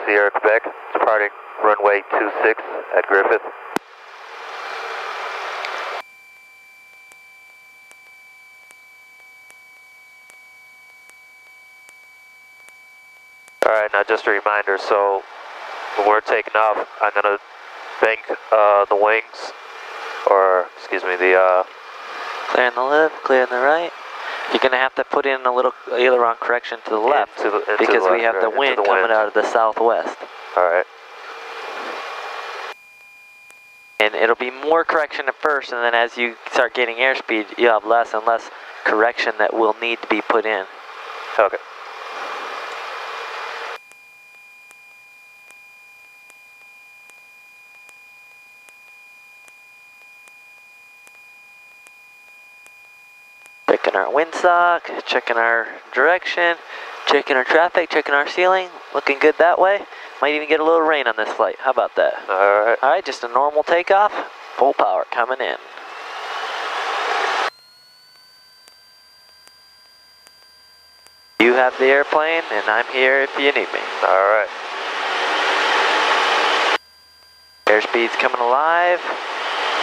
Sierra, Quebec, departing runway 26 at Griffith. Alright, now just a reminder, so when we're taking off, I'm going to bank the wings, or excuse me, the clearing the left, clearing the right. You're going to have to put in a little aileron correction to the left because we have the wind coming out of the southwest. Alright. And it'll be more correction at first, and then as you start getting airspeed, you'll have less and less correction that will need to be put in. Okay. Checking our windsock, checking our direction, checking our traffic, checking our ceiling. Looking good that way. Might even get a little rain on this flight. How about that? Alright. Alright, just a normal takeoff. Full power coming in. You have the airplane, and I'm here if you need me. Alright. Airspeed's coming alive.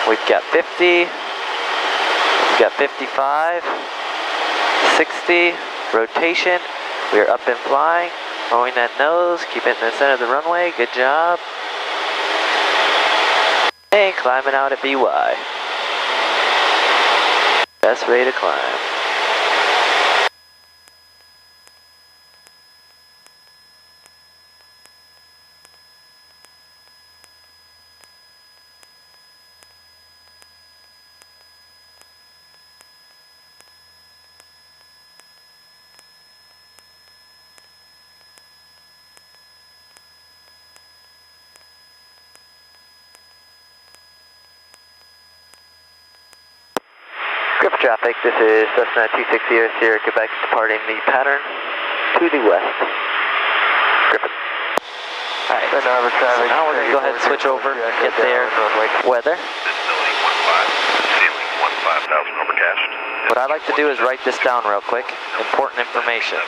We've got 50. We've got 55. 60. Rotation. We are up and flying. Throwing that nose. Keep it in the center of the runway. Good job. And climbing out at BY. Best way to climb. Griffith traffic, this is Cessna 260 Sierra, Quebec, departing the pattern to the west. Griffith. Alright, so now we're going to go ahead and switch over, get their weather. Ceiling 15,000 overcast. What I'd like to do is write this down real quick. Important information.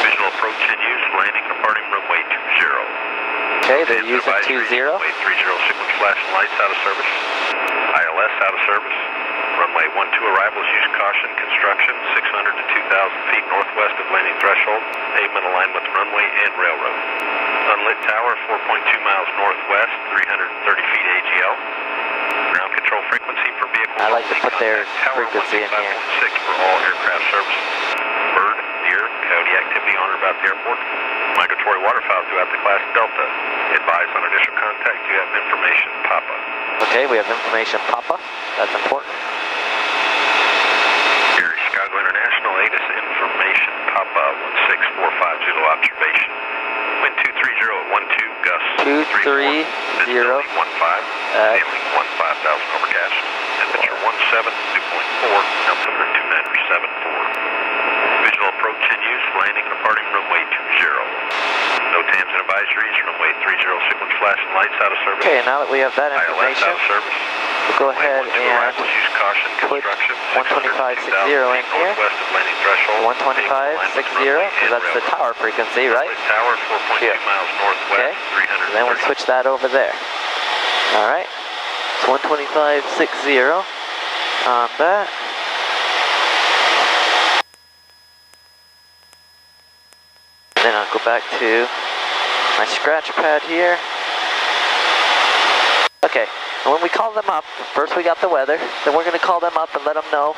Visual approach in use, landing departing runway 20. Okay, they're using 20. Runway 30, sequence flash and lights out of service. ILS out of service. Runway 12 arrivals, use caution, construction, 600 to 2,000 feet northwest of landing threshold, pavement aligned with runway and railroad. Unlit tower, 4.2 miles northwest, 330 feet AGL. Ground control frequency for vehicles. I like to put their frequency in here. 125.6 for all aircraft service. Bird, deer, coyote activity on or about the airport. Migratory waterfowl throughout the class Delta. Advise on initial contact, you have information, Papa. Okay, we have information, Papa. That's important. Chicago International, ATIS information, Papa 16450 observation. Wind 230 at 12, gusts 230 visibility 15, ceiling 15,000 overcast, temperature 17, dew point 4, altimeter 297.4. Visual approach in use, landing and departing runway 20. No TAMs and advisories, runway 30, sequence flash and lights out of service. Okay, now that we have that ILS information, out of service. we'll go ahead and put 125.60 in here. 125.60, because that's the tower frequency, right? Tower 4.2 miles northwest, okay. 300. And then we'll switch that over there. Alright. It's 125.60 on that. And then I'll go back to my scratch pad here. Okay, and when we call them up, first we got the weather, then we're going to call them up and let them know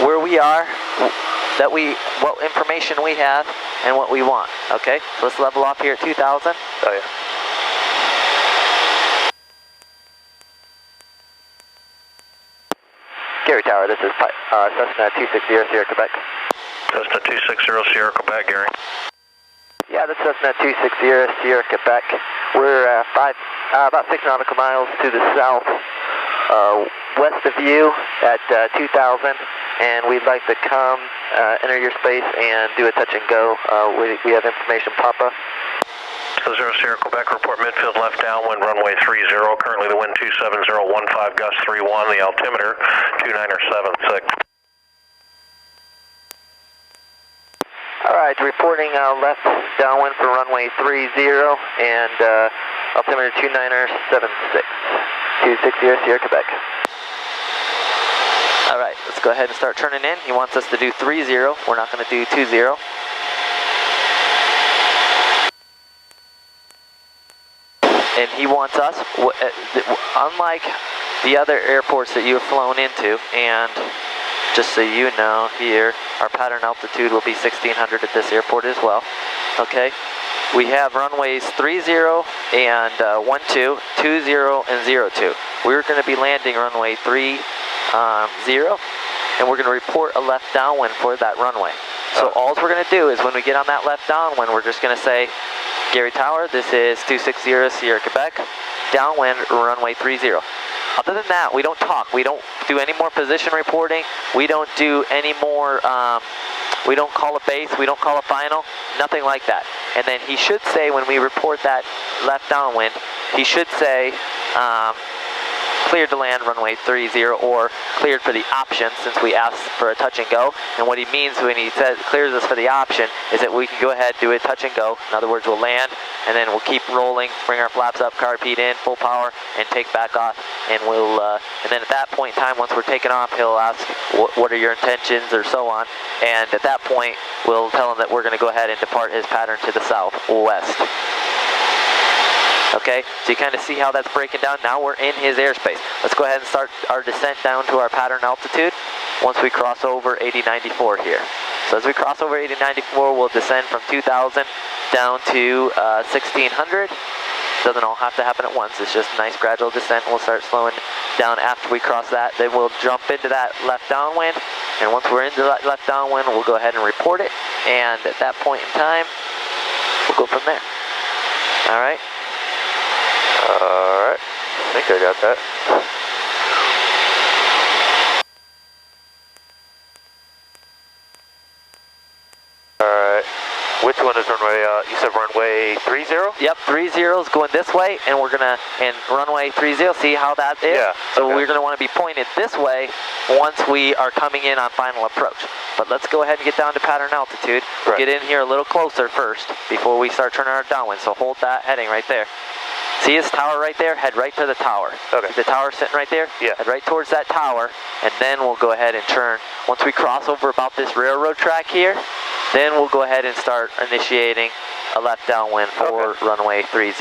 where we are, what information we have, and what we want. Okay, so let's level off here at 2,000. Oh yeah. Gary Tower, this is Cessna 260 Sierra, Quebec. Cessna 260 Sierra, Quebec, Gary. Yeah, this is Cessna 260 Sierra, Quebec. We're about 6 nautical miles to the south west of you at 2,000, and we'd like to come enter your space and do a touch and go. We have information, Papa. 0 Sierra, Quebec, report midfield left downwind runway 30. Currently the wind 27015, gust 31, the altimeter 2976. All right, Alright, reporting left downwind for runway 30 and altimeter 29er76. 260 Sierra, Quebec. Alright, let's go ahead and start turning in. He wants us to do 30. We're not going to do 20. And he wants us, unlike the other airports that you have flown into, and just so you know here, our pattern altitude will be 1600 at this airport as well. Okay, we have runways 30 and 12, 20 and 02. We're going to be landing runway 30, and we're going to report a left downwind for that runway. So all we're going to do is when we get on that left downwind, we're just going to say, Gary Tower, this is 260 Sierra, Quebec, downwind runway 30. Other than that, we don't talk. We don't do any more position reporting. We don't do any more, we don't call a base. We don't call a final, nothing like that. And then he should say, when we report that left downwind, he should say, cleared to land runway 30 or cleared for the option, since we asked for a touch and go. And what he means when he says clears us for the option is that we can go ahead, do a touch and go. In other words, we'll land and then we'll keep rolling, bring our flaps up, carpet in, full power, and take back off. And we'll, and then at that point in time, once we're taking off, he'll ask what are your intentions or so on. And at that point, we'll tell him that we're going to go ahead and depart his pattern to the southwest. Okay, so you kind of see how that's breaking down. Now we're in his airspace. Let's go ahead and start our descent down to our pattern altitude once we cross over 8094 here. So as we cross over 8094, we'll descend from 2000 down to 1600. Doesn't all have to happen at once. It's just a nice gradual descent. We'll start slowing down after we cross that. Then we'll jump into that left downwind. And once we're into that left downwind, we'll go ahead and report it. And at that point in time, we'll go from there. All right. Alright, I think I got that. Alright, which one is runway, you said runway 30? Yep, 30 is going this way, and we're gonna, and runway 30, see how that is? Yeah. So we're gonna wanna be pointed this way once we are coming in on final approach. But let's go ahead and get down to pattern altitude. Right. Get in here a little closer first before we start turning our downwind, so hold that heading right there. See his tower right there? Head right to the tower. Okay. See the tower sitting right there? Yeah. Head right towards that tower, and then we'll go ahead and turn. Once we cross over about this railroad track here, then we'll go ahead and start initiating a left downwind for runway 30.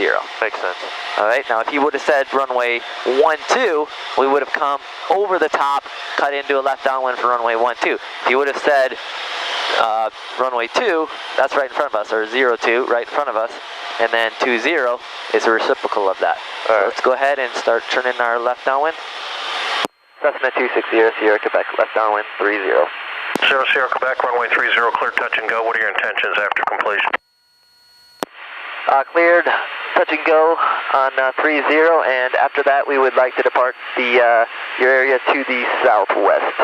Makes sense. All right, now if he would have said runway 12, we would have come over the top, cut into a left downwind for runway 12. If he would have said runway 2, that's right in front of us, or 02, right in front of us, and then 20 is a reciprocal of that. So let's go ahead and start turning our left downwind. Cessna 260 Sierra, Quebec, left downwind 30. Sierra, Quebec, runway 30, clear touch and go. What are your intentions after completion? Cleared, touch and go on 30, and after that we would like to depart the your area to the southwest.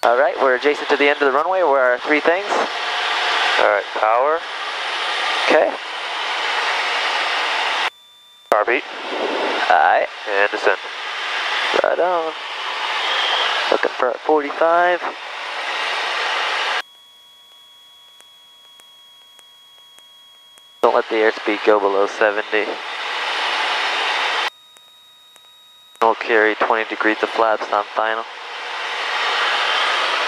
All right, we're adjacent to the end of the runway. Where are our three things? All right, power. Okay. Carbeat. All right. And descent. Right on. Looking for 45. Don't let the airspeed go below 70. We'll carry 20 degrees of flaps on final.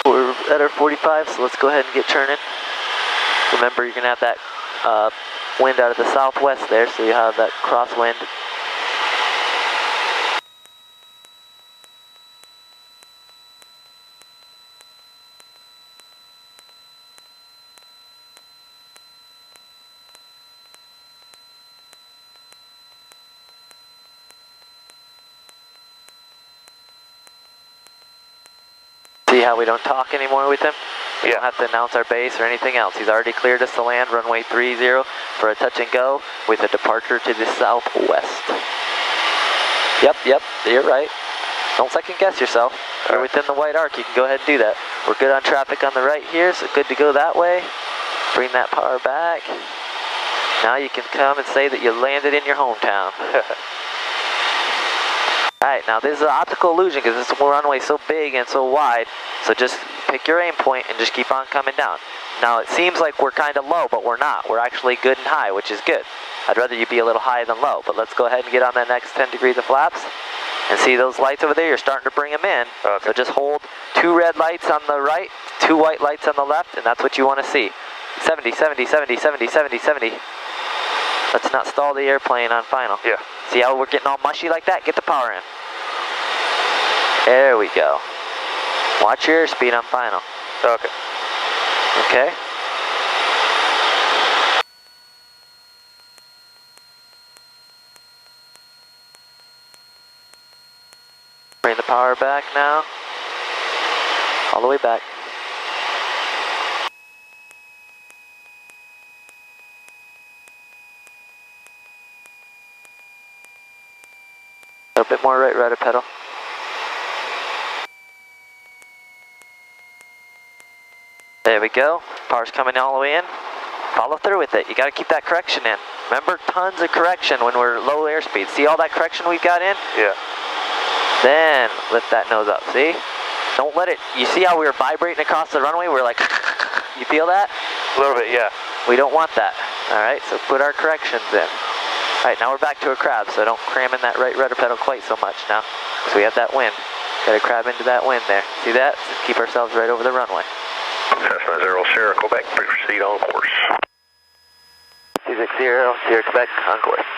We're at our 45, so let's go ahead and get turning. Remember, you're going to have that wind out of the southwest there, so you have that crosswind. See how we don't talk anymore with him? We don't have to announce our base or anything else. He's already cleared us to land runway 30 for a touch and go with a departure to the southwest. Yep, you're right. Don't second guess yourself. You're within the white arc, you can go ahead and do that. We're good on traffic on the right here, so good to go that way. Bring that power back. Now you can come and say that you landed in your hometown. Alright, now this is an optical illusion because this runway is so big and so wide, so just pick your aim point and just keep on coming down. Now it seems like we're kind of low, but we're not. We're actually good and high, which is good. I'd rather you be a little high than low, but let's go ahead and get on that next 10 degrees of flaps. And see those lights over there? You're starting to bring them in. Okay. So just hold 2 red lights on the right, 2 white lights on the left, and that's what you want to see. 70, 70, 70, 70, 70, 70. Let's not stall the airplane on final. Yeah. See how we're getting all mushy like that? Get the power in. There we go. Watch your airspeed on final. Okay. Okay? Bring the power back now. All the way back. A little bit more right rudder pedal. There we go. Power's coming all the way in. Follow through with it. You got to keep that correction in. Remember, tons of correction when we're low airspeed. See all that correction we've got in? Yeah. Then lift that nose up. See? Don't let it. You see how we were vibrating across the runway? We're like, you feel that? A little bit, yeah. We don't want that. All right, so put our corrections in. All right, now we're back to a crab, so don't cram in that right rudder pedal quite so much now, because we have that wind. Got to crab into that wind there. See that? So keep ourselves right over the runway. Cessna 0 Sierra, Quebec, proceed on course. 260, Sierra, Quebec, on course.